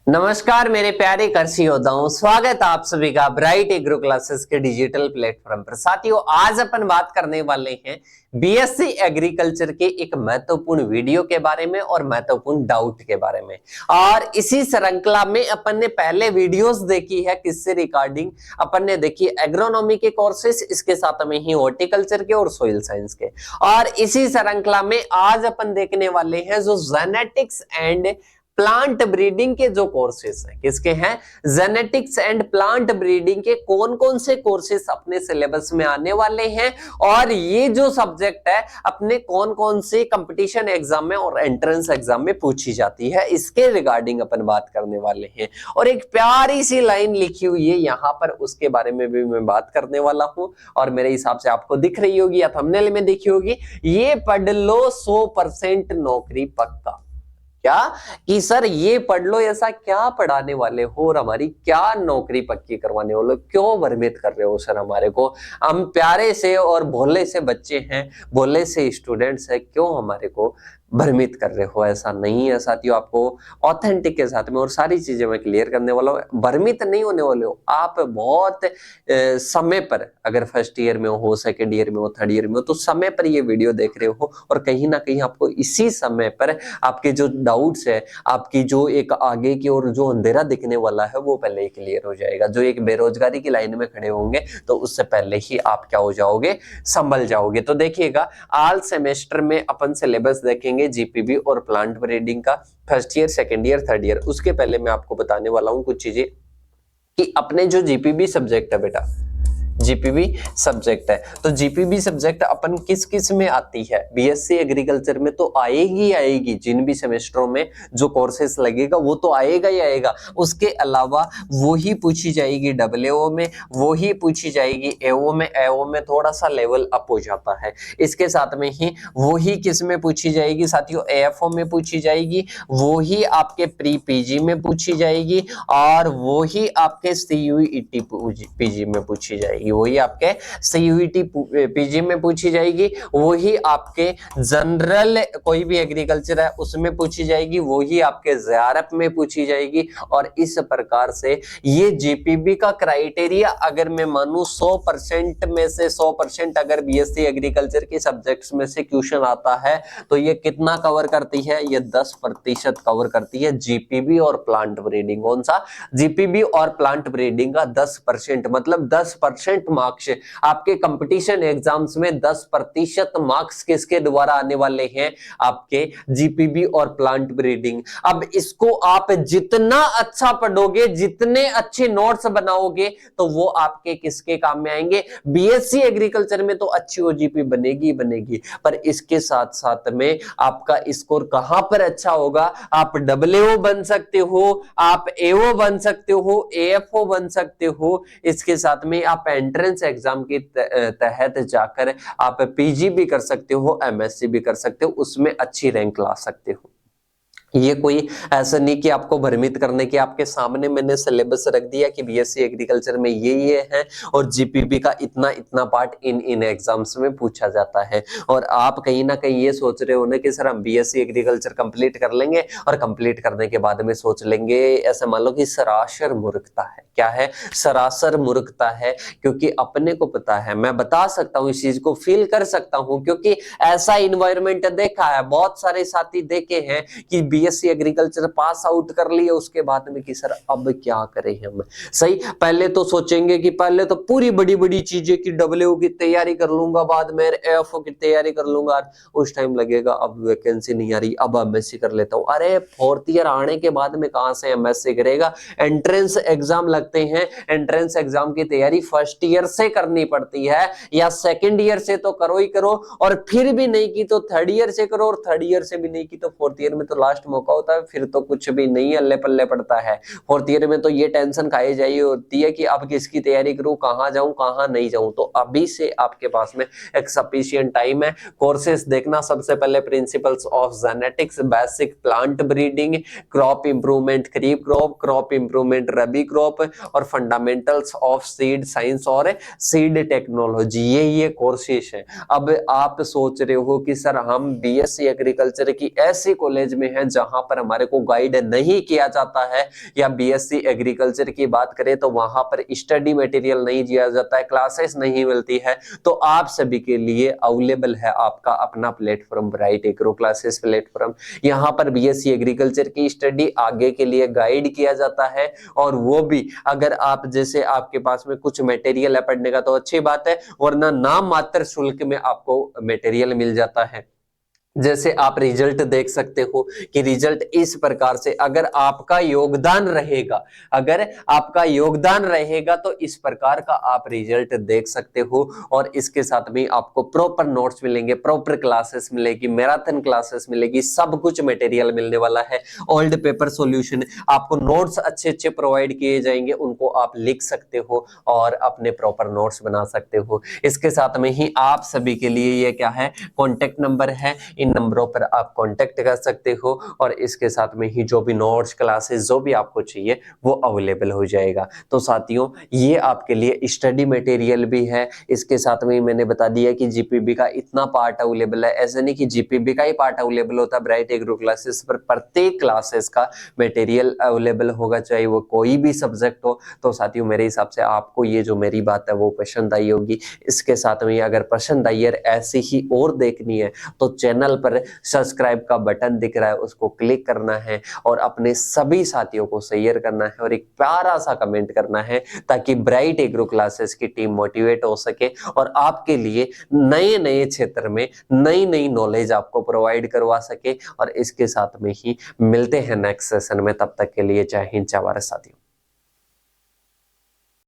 नमस्कार मेरे प्यारे कृषि योद्धाओं, स्वागत है आप सभी का ब्राइट एग्रो क्लासेस के डिजिटल प्लेटफॉर्म पर। साथियों, आज अपन बात करने वाले हैं बीएससी एग्रीकल्चर के एक महत्वपूर्ण वीडियो के बारे में और महत्वपूर्ण डाउट के बारे में। और इसी श्रृंखला में अपन ने पहले वीडियोस देखी है किससे रिगार्डिंग, अपन ने देखी एग्रोनॉमी के कोर्सेस, इसके साथ में ही हॉर्टिकल्चर के और सोइल साइंस के। और इसी श्रृंखला में आज अपन देखने वाले हैं जो जेनेटिक्स एंड प्लांट ब्रीडिंग के जो कोर्सेस हैं, किसके हैं, जेनेटिक्स एंड प्लांट ब्रीडिंग के कौन कौन से कोर्सेस अपने सिलेबस में आने वाले हैं और ये जो सब्जेक्ट है अपने कौन कौन से कंपटीशन एग्जाम में और एंट्रेंस एग्जाम में पूछी जाती है, इसके रिगार्डिंग अपन बात करने वाले हैं। और एक प्यारी सी लाइन लिखी हुई है यहाँ पर, उसके बारे में भी मैं बात करने वाला हूं और मेरे हिसाब से आपको दिख रही होगी या थंबनेल में दिखी होगी, ये पढ़ लो 100% नौकरी पक्का। क्या कि सर ये पढ़ लो, ऐसा क्या पढ़ाने वाले हो और हमारी क्या नौकरी पक्की करवाने वाले हो, क्यों भ्रमित कर रहे हो सर हमारे को, हम प्यारे से और भोले से बच्चे हैं, भोले से स्टूडेंट्स हैं, क्यों हमारे को भ्रमित कर रहे हो। ऐसा नहीं है साथियों, आपको ऑथेंटिक के साथ में और सारी चीजें मैं क्लियर करने वाला हूं, भ्रमित नहीं होने वाले हो आप। बहुत समय पर, अगर फर्स्ट ईयर में हो, सेकेंड ईयर में हो, थर्ड ईयर में हो, तो समय पर ये वीडियो देख रहे हो और कहीं ना कहीं आपको इसी समय पर आपके जो डाउट्स है, आपकी जो एक आगे की और जो अंधेरा दिखने वाला है वो पहले ही क्लियर हो जाएगा। जो एक बेरोजगारी की लाइन में खड़े होंगे तो उससे पहले ही आप क्या हो जाओगे, संभल जाओगे। तो देखिएगा, ऑल सेमेस्टर में अपन सिलेबस देखेंगे जीपीबी और प्लांट ब्रीडिंग का, first year, second year, third year. उसके पहले मैं आपको बताने वाला हूं कुछ चीजें कि अपने जो जीपीबी सब्जेक्ट है बेटा, जीपीबी सब्जेक्ट है, तो जीपीबी सब्जेक्ट अपन किस किस में आती है, बीएससी एग्रीकल्चर में तो आएगी, जिन भी सेमेस्टरों में जो कोर्सेस लगेगा वो तो आएगा ही आएगा। उसके अलावा वो ही पूछी जाएगी डब्ल्यूओ में, वो ही पूछी जाएगी एओ में, एओ में थोड़ा सा लेवल अप हो जाता है। इसके साथ में ही वो ही किस में पूछी जाएगी साथियों, एएफओ में पूछी जाएगी, वो ही आपके प्री पीजी में पूछी जाएगी और वो ही आपके सीयूईटी पीजी में पूछी जाएगी, वही आपके सीयूईटी पीजी में पूछी जाएगी, वही आपके जनरल कोई भी एग्रीकल्चर है उसमें पूछी जाएगी, वही आपके जेआरएफ में पूछी जाएगी। और इस प्रकार से ये जीपीबी का क्राइटेरिया अगर मैं मानूं 100% में से 100% अगर बीएससी एग्रीकल्चर के सब्जेक्ट्स में से क्वेश्चन आता है तो ये कितना कवर करती है, ये 10% कवर करती है जीपीबी और प्लांट ब्रीडिंग। कौन सा, जीपीबी और प्लांट ब्रीडिंग का 10%, मतलब 10% मार्क्स आपके कंपटीशन एग्जाम्स में 10% मार्क्स किसके द्वारा आने वाले हैं, आपके जीपीबी और प्लांट ब्रीडिंग। अब इसको आप जितना अच्छा पढ़ोगे, जितने अच्छे नोट्स बनाओगे तो वो आपके किसके काम में आएंगे, बीएससी एग्रीकल्चर में तो अच्छी ओजीपी बनेगी बनेगी, पर इसके साथ साथ में आपका स्कोर कहां पर अच्छा होगा, आप डब्ल्यूओ बन सकते हो, आप एओ बन सकते हो, एएफओ बन सकते हो, इसके साथ में आप एंट्रेंस एग्जाम के तहत जाकर आप पीजी भी कर सकते हो, एमएससी भी कर सकते हो, उसमें अच्छी रैंक ला सकते हो। ये कोई ऐसा नहीं कि आपको भ्रमित करने के, आपके सामने मैंने सिलेबस रख दिया कि बीएससी एग्रीकल्चर में ये है और जीपीबी का इतना इतना पार्ट इन एग्जाम्स में पूछा जाता है। और आप कहीं ना कहीं ये सोच रहे हो ना कि सर हम बीएससी एग्रीकल्चर कंप्लीट कर लेंगे और कंप्लीट करने के बाद में सोच लेंगे, ऐसा मान लो कि सरासर मूर्खता है। क्या है, सरासर मूर्खता है, क्योंकि अपने को पता है, मैं बता सकता हूँ, इस चीज को फील कर सकता हूँ, क्योंकि ऐसा इन्वायरमेंट देखा है, बहुत सारे साथी देखे हैं कि बीएससी एग्रीकल्चर पास आउट कर लिए, उसके बाद में कि सर अब क्या करें हम। सही, पहले तो सोचेंगे कि पहले तो पूरी बड़ी बड़ी चीजें की डब्ल्यूओ की तैयारी कर लूंगा, बाद में एएफओ की तैयारी कर लूंगा, उस टाइम लगेगा अब वैकेंसी नहीं आ रही, अब एमएससी कर लेता हूं। अरे फोर्थ ईयर आने के बाद में कहां से एमएससी करेगा, एंट्रेंस एग्जाम लगते हैं, एंट्रेंस एग्जाम की तैयारी फर्स्ट ईयर से करनी पड़ती है या सेकेंड ईयर से तो करो ही करो, और फिर भी नहीं की तो थर्ड ईयर से करो, और थर्ड ईयर से भी नहीं की तो फोर्थ ईयर में तो लास्ट मौका होता है, फिर तो कुछ भी नहीं अल्ले पल्ले पड़ता है। फोर्थ ईयर में तो ये टेंशन खाई जाई होती है कि अब किसकी तैयारी करूं, कहां जाऊं कहां नहीं जाऊं। तो अभी से आपके पास में एक सफिशिएंट टाइम है। कोर्सेस देखना, सबसे पहले principles of genetics, basic plant breeding, crop improvement kharif crop, crop improvement rabi crop, और फंडामेंटल्स ऑफ सीड साइंस और सीड टेक्नोलॉजी, ये कोर्सेस है। अब आप सोच रहे हो कि सर हम बीएससी एग्रीकल्चर की ऐसी कॉलेज में हैं जहां पर हमारे को गाइड नहीं किया जाता है, या बीएससी एग्रीकल्चर की बात करें तो वहां पर स्टडी मटेरियल नहीं दिया जाता है, क्लासेस नहीं मिलती है, तो आप सभी के लिए अवेलेबल है आपका अपना platform bright agro classes platform. यहाँ पर बीएससी एग्रीकल्चर की स्टडी आगे के लिए गाइड किया जाता है, और वो भी अगर आप जैसे आपके पास में कुछ मटेरियल है पढ़ने का तो अच्छी बात है, वरना नाम मात्र शुल्क में आपको मटेरियल मिल जाता है। जैसे आप रिजल्ट देख सकते हो कि रिजल्ट इस प्रकार से अगर आपका योगदान रहेगा, अगर आपका योगदान रहेगा तो इस प्रकार का आप रिजल्ट देख सकते हो। और इसके साथ में आपको प्रॉपर नोट्स मिलेंगे, प्रॉपर क्लासेस मिलेगी, मैराथन क्लासेस मिलेगी, सब कुछ मटेरियल मिलने वाला है। ओल्ड पेपर सॉल्यूशन, आपको नोट्स अच्छे अच्छे प्रोवाइड किए जाएंगे, उनको आप लिख सकते हो और अपने प्रॉपर नोट्स बना सकते हो। इसके साथ में ही आप सभी के लिए ये क्या है, कॉन्टेक्ट नंबर है, इन नंबरों पर आप कांटेक्ट कर सकते हो, और इसके साथ में ही जो भी नोट्स क्लासेस जो भी आपको चाहिए वो अवेलेबल हो जाएगा। तो साथियों, ये आपके लिए स्टडी मटेरियल भी है। इसके साथ में ही मैंने बता दिया कि जीपीबी का इतना पार्ट अवेलेबल है, ऐसे नहीं कि जीपीबी का ही पार्ट अवेलेबल होता है, ब्राइट एग्रो क्लासेस पर प्रत्येक क्लासेस का मटेरियल अवेलेबल होगा, चाहे वो कोई भी सब्जेक्ट हो। तो साथियों, मेरे हिसाब से आपको ये जो मेरी बात है वो पसंद आई होगी। इसके साथ में अगर पसंद आई है ऐसी ही और देखनी है तो चैनल पर सब्सक्राइब का बटन दिख रहा है, उसको क्लिक करना है और अपने सभी साथियों को शेयर करना है, और एक प्यारा सा कमेंट करना है, ताकि ब्राइट एग्रो क्लासेस की टीम मोटिवेट हो सके और आपके लिए नए नए क्षेत्र में नई नई नॉलेज आपको प्रोवाइड करवा सके। और इसके साथ में ही मिलते हैं नेक्स्ट सेशन में, तब तक के लिए जय हिंद जय भारत साथियों।